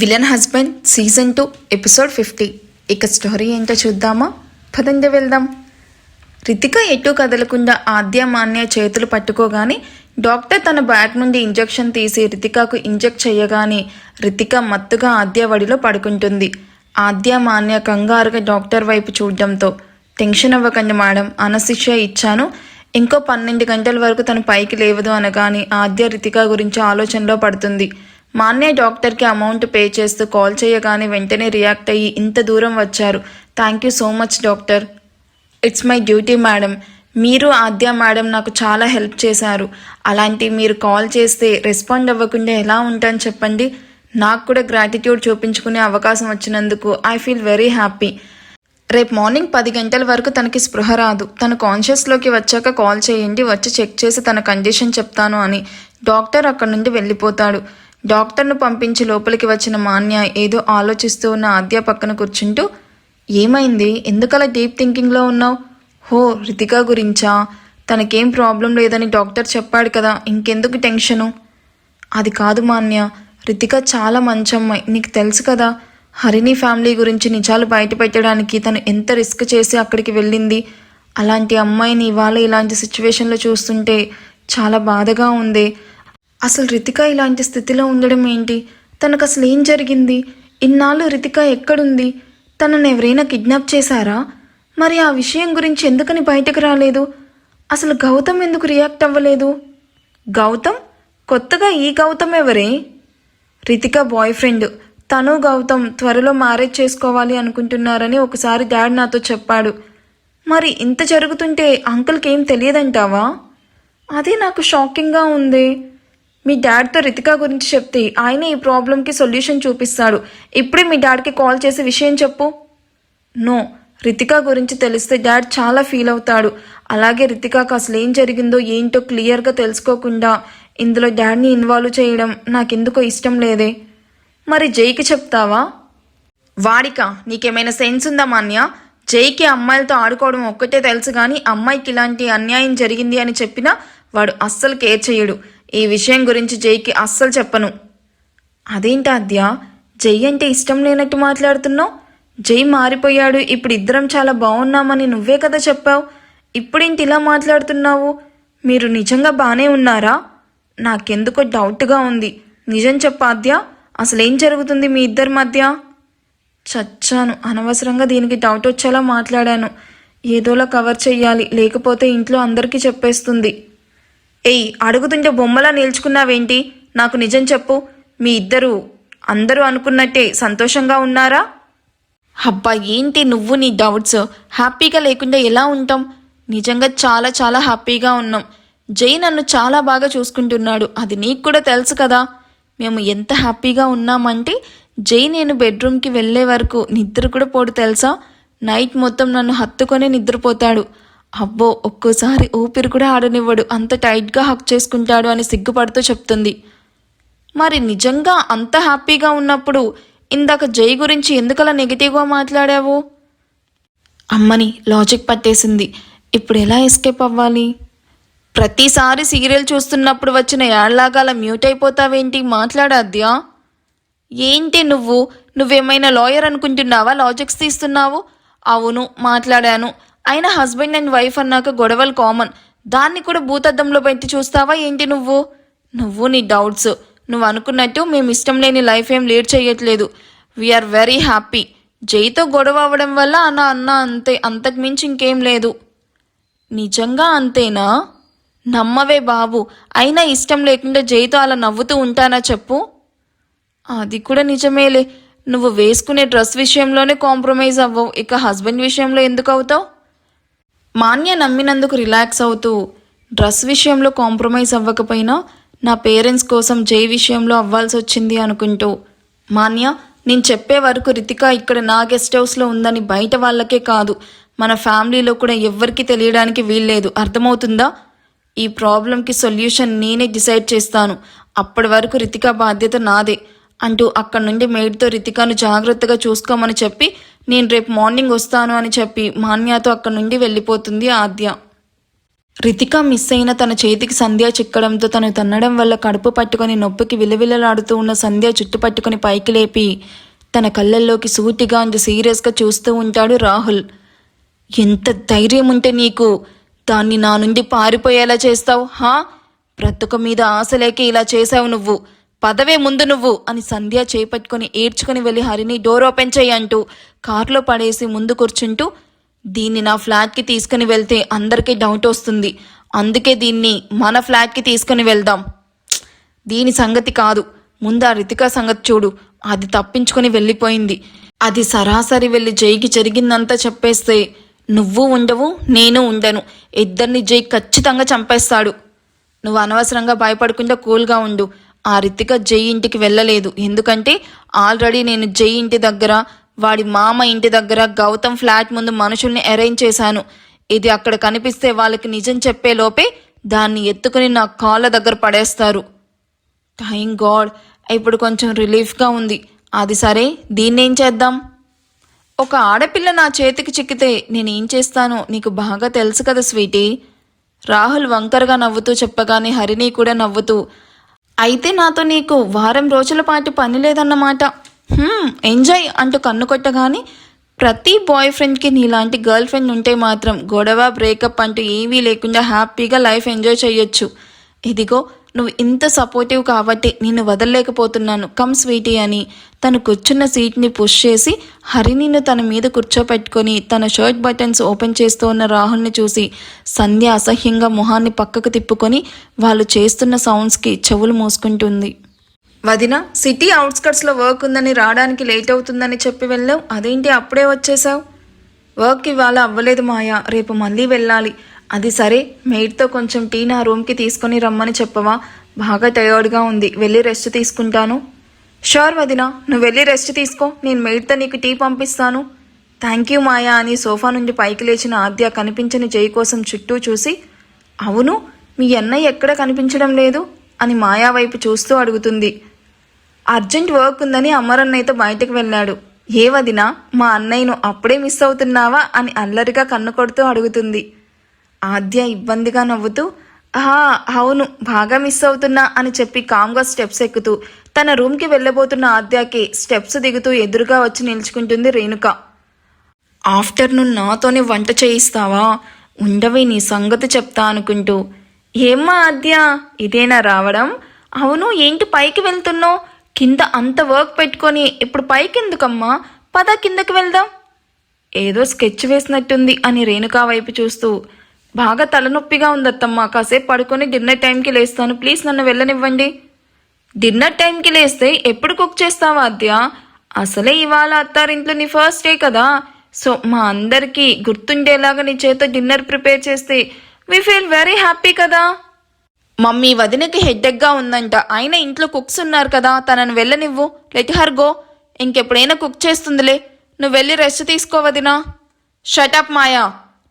Villain husband season 2 episode 50. ఇక story ఏంటో చూద్దామా? పదండి వెళ్దాం. రితిక ఎటూ కదలకుండా ఆద్య మాన్య చేతులు పట్టుకోగానే డాక్టర్ తన బ్యాగ్ నుండి ఇంజెక్షన్ తీసి రితికకు ఇంజెక్ట్ చేయగానే రితిక మత్తుగా ఆద్య వడిలో పడుకుంటుంది. ఆద్య మాన్య కంగారుగా డాక్టర్ వైపు చూడడంతో టెన్షన్ అవ్వకండి మేడం, అనస్థిషియా ఇచ్చాను, ఇంకో 12 గంటల వరకు తను పైకి లేవదు అనగానే ఆద్య రితిక గురించి ఆలోచనలో పడుతుంది. మాన్య డాక్టర్కి అమౌంట్ పే చేస్తూ కాల్ చేయగానే వెంటనే రియాక్ట్ అయ్యి ఇంత దూరం వచ్చారు. Thank you so much doctor. It's my duty madam. మీరు ఆద్య మేడం నాకు చాలా హెల్ప్ చేశారు. అలాంటి మీరు కాల్ చేస్తే రెస్పాండ్ అవ్వకుండా ఎలా ఉంటాను చెప్పండి. నాకు కూడా గ్రాటిట్యూడ్ చూపించుకునే అవకాశం వచ్చినందుకు ఐ ఫీల్ వెరీ హ్యాపీ. రేపు మార్నింగ్ 10 గంటల వరకు తనకి స్పృహ రాదు. తను కాన్షియస్లోకి వచ్చాక కాల్ చేయండి, వచ్చి చెక్ చేసి తన కండిషన్ చెప్తాను అని డాక్టర్ అక్కడి నుండి వెళ్ళిపోతాడు. డాక్టర్ను పంపించి లోపలికి వచ్చిన మాన్య ఏదో ఆలోచిస్తూ ఉన్న ఆద్య పక్కన కూర్చుంటూ, ఏమైంది, ఎందుకలా డీప్ థింకింగ్లో ఉన్నావు? హో, రితిక గురించా? తనకేం ప్రాబ్లం లేదని డాక్టర్ చెప్పాడు కదా, ఇంకెందుకు టెన్షను? అది కాదు మాన్య, రితిక చాలా మంచి అమ్మాయి, నీకు తెలుసు కదా. హరిణి ఫ్యామిలీ గురించి నిజాలు బయట పెట్టడానికి తను ఎంత రిస్క్ చేసి అక్కడికి వెళ్ళింది. అలాంటి అమ్మాయిని ఇవాళ ఇలాంటి సిచ్యువేషన్లో చూస్తుంటే చాలా బాధగా ఉంది. అసలు రితిక ఇలాంటి స్థితిలో ఉండడం ఏంటి? తనకు అసలు ఏం జరిగింది? ఇన్నాళ్ళు రితిక ఎక్కడుంది? తనను ఎవరైనా కిడ్నాప్ చేశారా? మరి ఆ విషయం గురించి ఎందుకని బయటకు రాలేదు? అసలు గౌతమ్ ఎందుకు రియాక్ట్ అవ్వలేదు? గౌతమ్? కొత్తగా ఈ గౌతమ్ ఎవరే? Ritika boy friend. తను గౌతమ్ త్వరలో మ్యారేజ్ చేసుకోవాలి అనుకుంటున్నారని ఒకసారి డాడ్ నాతో చెప్పాడు. మరి ఇంత జరుగుతుంటే అంకుల్కి ఏం తెలియదంటావా? అదే నాకు షాకింగ్గా ఉంది. మీ డాడ్తో రితిక గురించి చెప్తే ఆయన ఈ ప్రాబ్లంకి సొల్యూషన్ చూపిస్తాడు. ఇప్పుడే మీ డాడ్కి కాల్ చేసి విషయం చెప్పు. నో, రితిక గురించి తెలిస్తే డాడ్ చాలా ఫీల్ అవుతాడు. అలాగే రితికకు అసలు ఏం జరిగిందో ఏంటో క్లియర్గా తెలుసుకోకుండా ఇందులో డాడ్ని ఇన్వాల్వ్ చేయడం నాకెందుకో ఇష్టం లేదే. మరి జైకి చెప్తావా? వాడిక నీకేమైనా సెన్స్ ఉందా మాన్య? జైకి అమ్మాయిలతో ఆడుకోవడం ఒక్కటే తెలుసు కానీ అమ్మాయికి ఇలాంటి అన్యాయం జరిగింది అని చెప్పినా వాడు అస్సలు కేర్ చేయడు. ఈ విషయం గురించి జైకి అస్సలు చెప్పను. అదేంటి ఆద్య, జై అంటే ఇష్టం లేనట్టు మాట్లాడుతున్నావు? జై మారిపోయాడు, ఇప్పుడు ఇద్దరం చాలా బాగున్నామని నువ్వే కదా చెప్పావు. ఇప్పుడేంటి ఇలా మాట్లాడుతున్నావు? మీరు నిజంగా బాగానే ఉన్నారా? నాకెందుకో డౌట్గా ఉంది. నిజం చెప్పు ఆద్య, అసలేం జరుగుతుంది మీ ఇద్దరి మధ్య? చచ్చాను, అనవసరంగా దీనికి డౌట్ వచ్చేలా మాట్లాడాను. ఏదోలా కవర్ చెయ్యాలి, లేకపోతే ఇంట్లో అందరికీ చెప్పేస్తుంది. ఏయ్, అడుగుతుంటే బొమ్మలా నిల్చుకున్నావేంటి? నాకు నిజం చెప్పు. మీ ఇద్దరు అందరూ అనుకున్నట్టే సంతోషంగా ఉన్నారా? అబ్బా, ఏంటి నువ్వు నీ డౌట్స్? హ్యాపీగా లేకుండా ఎలా ఉంటాం? నిజంగా చాలా చాలా హ్యాపీగా ఉన్నాం. జై నన్ను చాలా బాగా చూసుకుంటున్నాడు, అది నీకు కూడా తెలుసు కదా. మేము ఎంత హ్యాపీగా ఉన్నామంటే జై నేను బెడ్రూమ్కి వెళ్ళే వరకు నిద్ర కూడా పోడు తెలుసా. నైట్ మొత్తం నన్ను హత్తుకొని నిద్రపోతాడు. అబ్బో, ఒక్కోసారి ఊపిరి కూడా ఆడనివ్వడు, అంత టైట్గా హక్ చేసుకుంటాడు అని సిగ్గుపడుతూ చెప్తుంది. మరి నిజంగా అంత హ్యాపీగా ఉన్నప్పుడు ఇందాక జై గురించి ఎందుకలా నెగిటివ్గా మాట్లాడావు? అమ్మని లాజిక్ పట్టేసింది. ఇప్పుడు ఎలా ఎస్కేప్ అవ్వాలి? ప్రతిసారి సీరియల్ చూస్తున్నప్పుడు వచ్చిన యాడ్లాగా అలా మ్యూట్ అయిపోతావేంటి? మాట్లాడాద్యా. ఏంటి నువ్వేమైనా లాయర్ అనుకుంటున్నావా? లాజిక్స్ తీస్తున్నావు. అవును, మాట్లాడాను. అయినా హస్బెండ్ అండ్ వైఫ్ అన్నాక గొడవలు కామన్, దాన్ని కూడా భూతద్దంలో పెట్టి చూస్తావా ఏంటి నువ్వు నీ డౌట్స్. నువ్వు అనుకున్నట్టు మేము ఇష్టం లేని లైఫ్ ఏం లీడ్ చేయట్లేదు. We are very happy. జైతో గొడవ అవ్వడం వల్ల అన్న అంతే, అంతకుమించి ఇంకేం లేదు. నిజంగా అంతేనా? నమ్మవే బాబు. అయినా ఇష్టం లేకుండా జైతో అలా నవ్వుతూ ఉంటానా చెప్పు? అది కూడా నిజమేలే. నువ్వు వేసుకునే డ్రెస్ విషయంలోనే కాంప్రమైజ్ అవ్వవు, ఇక హస్బెండ్ విషయంలో ఎందుకు అవుతావు? మాన్య నమ్మినందుకు రిలాక్స్ అవుతూ, డ్రెస్ విషయంలో కాంప్రమైజ్ అవ్వకపోయినా నా పేరెంట్స్ కోసం జై విషయంలో అవ్వాల్సి వచ్చింది అనుకుంటూ, మాన్య నేను చెప్పే వరకు రితిక ఇక్కడ నా గెస్ట్ హౌస్లో ఉందని బయట వాళ్ళకే కాదు మన ఫ్యామిలీలో కూడా ఎవ్వరికీ తెలియడానికి వీల్లేదు, అర్థమవుతుందా? ఈ ప్రాబ్లంకి సొల్యూషన్ నేనే డిసైడ్ చేస్తాను. అప్పటి వరకు రితిక బాధ్యత నాదే అంటూ అక్కడి నుండి మెయిడ్తో రితికను జాగ్రత్తగా చూసుకోమని చెప్పి నేను రేపు మార్నింగ్ వస్తాను అని చెప్పి మాన్యాతో అక్కడి నుండి వెళ్ళిపోతుంది ఆద్య. రితిక మిస్ అయిన తన చేతికి సంధ్య చిక్కడంతో తను తన్నడం వల్ల కడుపు పట్టుకొని నొప్పికి విలవిలలాడుతూ ఉన్న సంధ్య చుట్టు పట్టుకొని పైకి లేపి తన కళ్ళల్లోకి సూటిగా అంత సీరియస్గా చూస్తూ ఉంటాడు రాహుల్. ఎంత ధైర్యం ఉంటే నీకు దాన్ని నా నుండి పారిపోయేలా చేస్తావు హా? బ్రతుకు మీద ఆశ లేక ఇలా చేశావు నువ్వు. పదవే ముందు నువ్వు అని సంధ్య చేపట్టుకొని ఏడ్చుకుని వెళ్ళి హరిని డోర్ ఓపెన్ చేయి అంటూ కారులో పడేసి ముందు కూర్చుంటూ, దీన్ని నా ఫ్లాట్కి తీసుకుని వెళ్తే అందరికీ డౌట్ వస్తుంది, అందుకే దీన్ని మన ఫ్లాట్కి తీసుకుని వెళ్దాం. దీని సంగతి కాదు, ముందు ఆ రితిక సంగతి చూడు. అది తప్పించుకొని వెళ్ళిపోయింది. అది సరాసరి వెళ్ళి జైకి జరిగిందంతా చెప్పేస్తే నువ్వు ఉండవు, నేను ఉండను. ఇద్దరిని జై ఖచ్చితంగా చంపేస్తాడు. నువ్వు అనవసరంగా భయపడకుండా కూల్గా ఉండు. ఆ రితిక జై ఇంటికి వెళ్ళలేదు, ఎందుకంటే ఆల్రెడీ నేను జై ఇంటి దగ్గర, వాడి మామ ఇంటి దగ్గర, గౌతమ్ ఫ్లాట్ ముందు మనుషుల్ని అరేంజ్ చేశాను. ఇది అక్కడ కనిపిస్తే వాళ్ళకి నిజం చెప్పే లోపే దాన్ని ఎత్తుకుని నా కాళ్ళ దగ్గర పడేస్తారు. థ్యాంక్ గాడ్, ఇప్పుడు కొంచెం రిలీఫ్గా ఉంది. అది సరే, దీన్నేం చేద్దాం? ఒక ఆడపిల్ల నా చేతికి చిక్కితే నేనేం చేస్తానో నీకు బాగా తెలుసు కదా స్వీటీ. రాహుల్ వంకరగా నవ్వుతూ చెప్పగానే హరిణి కూడా నవ్వుతూ, అయితే నాతో నీకు వారం రోజుల పాటు పని లేదన్నమాట. ఎంజాయ్ అంటూ కన్ను కొట్టగానే, ప్రతి బాయ్ ఫ్రెండ్కి నీలాంటి గర్ల్ ఫ్రెండ్ ఉంటే మాత్రం గొడవ బ్రేకప్ అంటూ ఏమీ లేకుండా హ్యాపీగా లైఫ్ ఎంజాయ్ చేయొచ్చు. ఇదిగో నువ్వు ఇంత సపోర్టివ్ కాబట్టి నిన్ను వదలలేకపోతున్నాను, కమ్ స్వీటీ అని తను కూర్చున్న సీట్ని పుష్ చేసి హరిణిని తన మీద కూర్చోపెట్టుకొని తన షర్ట్ బటన్స్ ఓపెన్ చేస్తూ ఉన్న రాహుల్ని చూసి సంధ్య అసహ్యంగా మొహాన్ని పక్కకు తిప్పుకొని వాళ్ళు చేస్తున్న సౌండ్స్కి చెవులు మూసుకుంటుంది. వదిన, సిటీ అవుట్స్కట్స్లో వర్క్ ఉందని రావడానికి లేట్ అవుతుందని చెప్పి వెళ్ళావు, అదేంటి అప్పుడే వచ్చేసావు? వర్క్ ఇవాళ అవ్వలేదు మాయా, రేపు మళ్ళీ వెళ్ళాలి. అది సరే, మెయిడ్తో కొంచెం టీ నా రూమ్కి తీసుకొని రమ్మని చెప్పవా? బాగా టయర్డ్గా ఉంది, వెళ్ళి రెస్ట్ తీసుకుంటాను. షూర్ వదినా, నువ్వు వెళ్ళి రెస్ట్ తీసుకో, నేను మెయిడ్తో నీకు టీ పంపిస్తాను. థ్యాంక్ యూ మాయా అని సోఫా నుండి పైకి లేచిన ఆద్య కనిపించని జై కోసం చుట్టూ చూసి, అవును మీ అన్నయ్య ఎక్కడ కనిపించడం లేదు అని మాయా వైపు చూస్తూ అడుగుతుంది. అర్జెంట్ వర్క్ ఉందని అమరన్నయ్యతో బయటకు వెళ్ళాడు. ఏ వదినా, మా అన్నయ్యను అప్పుడే మిస్ అవుతున్నావా అని అల్లరిగా కన్ను కొడుతూ అడుగుతుంది. ఆద్య ఇబ్బందిగా నవ్వుతూ, అవును బాగా మిస్ అవుతున్నా అని చెప్పి కామ్గా స్టెప్స్ ఎక్కుతూ తన రూమ్కి వెళ్ళబోతున్న ఆద్యకి స్టెప్స్ దిగుతూ ఎదురుగా వచ్చి నిల్చుకుంటుంది రేణుక. ఆఫ్టర్నూన్ నాతోనే వంట చేయిస్తావా? ఉండవి నీ సంగతి చెప్తా అనుకుంటూ. ఏమ్మా ఆద్య, ఇదేనా రావడం? అవును, ఏంటి పైకి వెళ్తున్నావు? కింద అంత వర్క్ పెట్టుకొని ఇప్పుడు పైకి ఎందుకమ్మా? పద కిందకి వెళ్దాం. ఏదో స్కెచ్ వేసినట్టుంది అని రేణుక వైపు చూస్తూ, బాగా తలనొప్పిగా ఉందత్తమ్మా, కాసేపు పడుకొని డిన్నర్ టైంకి లేస్తాను, ప్లీజ్ నన్ను వెళ్ళనివ్వండి. డిన్నర్ టైంకి లేస్తే ఎప్పుడు కుక్ చేస్తావా ఆద్య? అసలే ఇవాళ అత్తారింట్లో నీ ఫస్ట్ డే కదా, సో మా అందరికీ గుర్తుండేలాగా నీ చేత డిన్నర్ ప్రిపేర్ చేస్తే వి ఫీల్ వెరీ హ్యాపీ కదా. మమ్మీ వదినకి హెడ్డెక్గా ఉందంట, అయినా ఇంట్లో కుక్స్ ఉన్నారు కదా, తనను వెళ్ళనివ్వు, లెట్ హర్ గో. ఇంకెప్పుడైనా కుక్ చేస్తుందిలే, నువ్వు వెళ్ళి రెస్ట్ తీసుకో వదినా. షటప్ మాయా,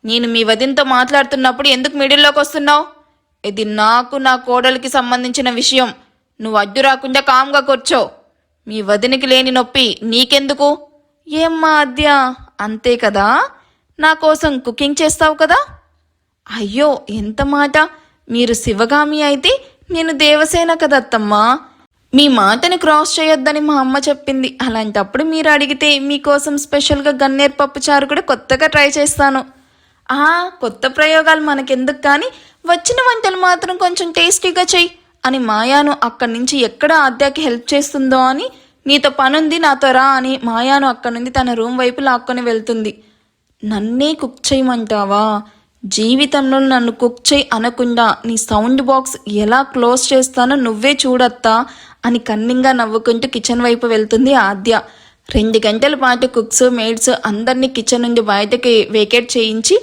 నేను మీ వదినతో మాట్లాడుతున్నప్పుడు ఎందుకు మిడిల్లోకి వస్తున్నావు? ఇది నాకు నా కోడలికి సంబంధించిన విషయం, నువ్వు అడ్డు రాకుండా కామ్గా కూర్చో. మీ వదినకి లేని నొప్పి నీకెందుకు? ఏమ్మా ఆద్య, అంతే కదా, నా కోసం కుకింగ్ చేస్తావు కదా. అయ్యో ఎంత మాట, మీరు శివగామి అయితే నేను దేవసేన కదత్తమ్మా. మీ మాటని క్రాస్ చేయొద్దని మా అమ్మ చెప్పింది. అలాంటప్పుడు మీరు అడిగితే మీకోసం స్పెషల్గా గన్నేరు పప్పుచారు కూడా కొత్తగా ట్రై చేస్తాను. కొత్త ప్రయోగాలు మనకెందుకు కానీ వచ్చిన వంటలు మాత్రం కొంచెం టేస్టీగా చెయ్యి అని మాయాను అక్కడి నుంచి ఎక్కడ ఆద్యకి హెల్ప్ చేస్తుందో అని, నీతో పనుంది నాతో రా అని మాయాను అక్కడి నుండి తన రూమ్ వైపు లాక్కొని వెళ్తుంది. నన్నే కుక్ చేయమంటావా? జీవితంలో నన్ను కుక్ చేయి అనకుండా నీ సౌండ్ బాక్స్ ఎలా క్లోజ్ చేస్తానో నువ్వే చూడత్తా అని కన్నింగా నవ్వుకుంటూ కిచెన్ వైపు వెళ్తుంది ఆద్య. 2 గంటల పాటు కుక్స్ మెయిడ్స్ అందరినీ కిచెన్ నుండి బయటకి వేకేట్ చేయించి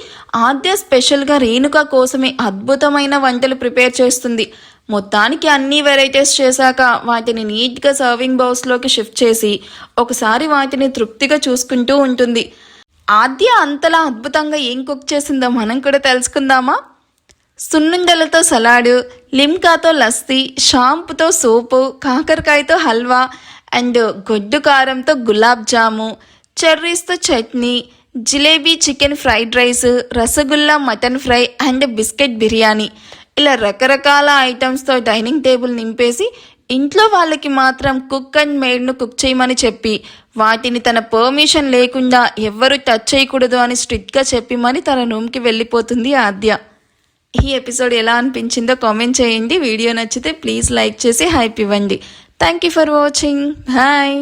ఆద్య స్పెషల్గా రేణుక కోసమే అద్భుతమైన వంటలు ప్రిపేర్ చేస్తుంది. మొత్తానికి అన్ని వెరైటీస్ చేశాక వాటిని నీట్గా సర్వింగ్ బౌల్స్లోకి షిఫ్ట్ చేసి ఒకసారి వాటిని తృప్తిగా చూసుకుంటూ ఉంటుంది. ఆద్య అంతలా అద్భుతంగా ఏం కుక్ చేసిందో మనం కూడా తెలుసుకుందామా? సున్నుండలతో సలాడు, లిమ్కాతో లస్సీ, షాంపుతో సూపు, కాకరకాయతో హల్వా అండ్ గొడ్డు కారంతో గులాబ్ జాము, చెర్రీస్తో chutney, jalebi chicken fried rice, rasgulla mutton fry and biscuit biryani ఇలా రకరకాల ఐటమ్స్తో డైనింగ్ టేబుల్ నింపేసి ఇంట్లో వాళ్ళకి మాత్రం కుక్ అండ్ మేడ్ను కుక్ చేయమని చెప్పి వాటిని తన పర్మిషన్ లేకుండా ఎవ్వరూ టచ్ చేయకూడదు అని స్ట్రిక్ట్గా చెప్పిమని తన రూమ్కి వెళ్ళిపోతుంది ఆద్య. ఈ ఎపిసోడ్ ఎలా అనిపించిందో కామెంట్ చేయండి. వీడియో నచ్చితే ప్లీజ్ లైక్ చేసి హైప్ ఇవ్వండి. Thank you for watching. Bye.